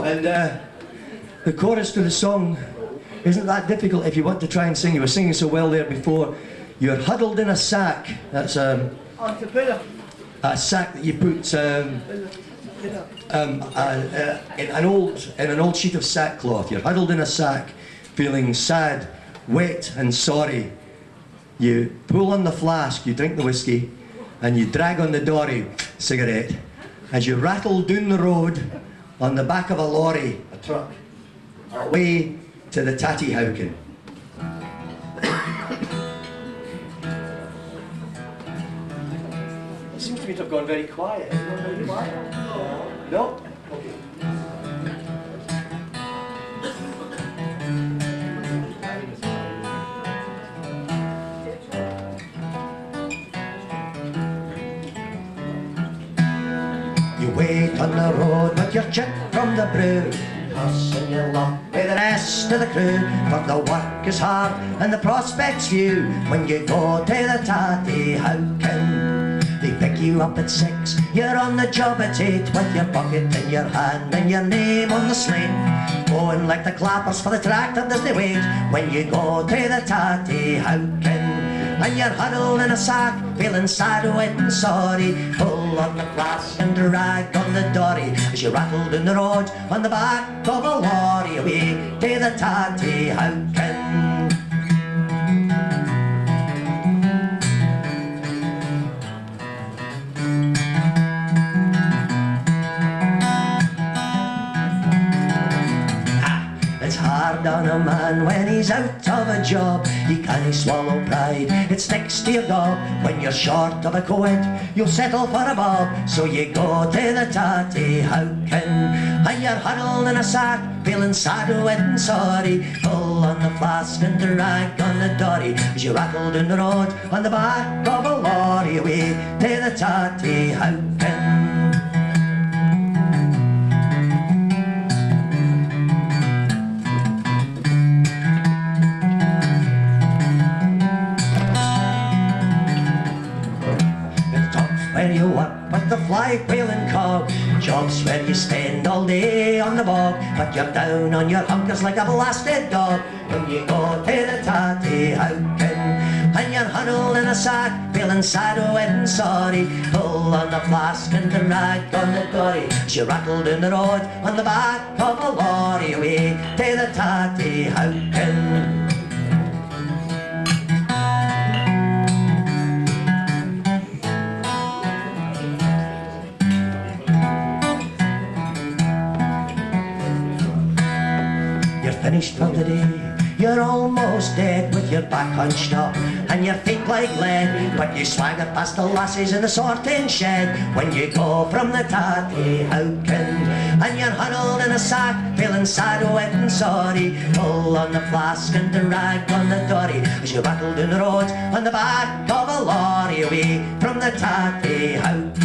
And the chorus to the song isn't that difficult if you want to try and sing. You were singing so well there before. You're huddled in a sack. That's a sack that you put in an old sheet of sackcloth. You're huddled in a sack, feeling sad, wet and sorry. You pull on the flask, you drink the whiskey, and you drag on the dory cigarette as you rattle down the road on the back of a lorry, a truck, away to the Tattie Howkin. It seems to me to have gone very quiet. Has it gone very quiet? No? Okay. You wait on the road with your chip from the brew, cussing your luck with the rest of the crew, for the work is hard and the prospects few when you go to the Tattie Howkin. They pick you up at 6, you're on the job at 8, with your bucket in your hand and your name on the slate, going like the clappers for the tractor does they wait when you go to the Tattie Howkin. And you're huddled in a sack, feeling sad, wet and sorry. Pull on the flask and drag on the dory as you rattle down the road on the back of a lorry, away to the Tattie Howkin. It's hard on a man when he's out of a job. He can't swallow pride, it sticks to your gob. When you're short of a coat, you'll settle for a bob. So you go to the Tattie Howkin. And you're huddled in a sack, feeling sad, wet and sorry. Pull on the flask and drag on the dory as you rattle down the road on the back of a lorry, away to the Tattie Howkin. Where you work with the fly-wheeling cog, jobs where you spend all day on the bog, but you're down on your hunkers like a blasted dog when you go to the Tattie Howkin. And you're huddled in a sack, feeling sad, wet and sorry. Pull on the flask and drag on the dory as you rattle down the road on the back of a lorry, away to the Tattie Howkin. Finished for the day, you're almost dead with your back hunched up and your feet like lead, but you swagger past the lassies in the sorting shed when you go from the Tattie Howkin. And you're huddled in a sack, feeling sad, wet and sorry. Pull on the flask and drag on the dory as you rattle down the road on the back of a lorry, away from the Tattie Howkin.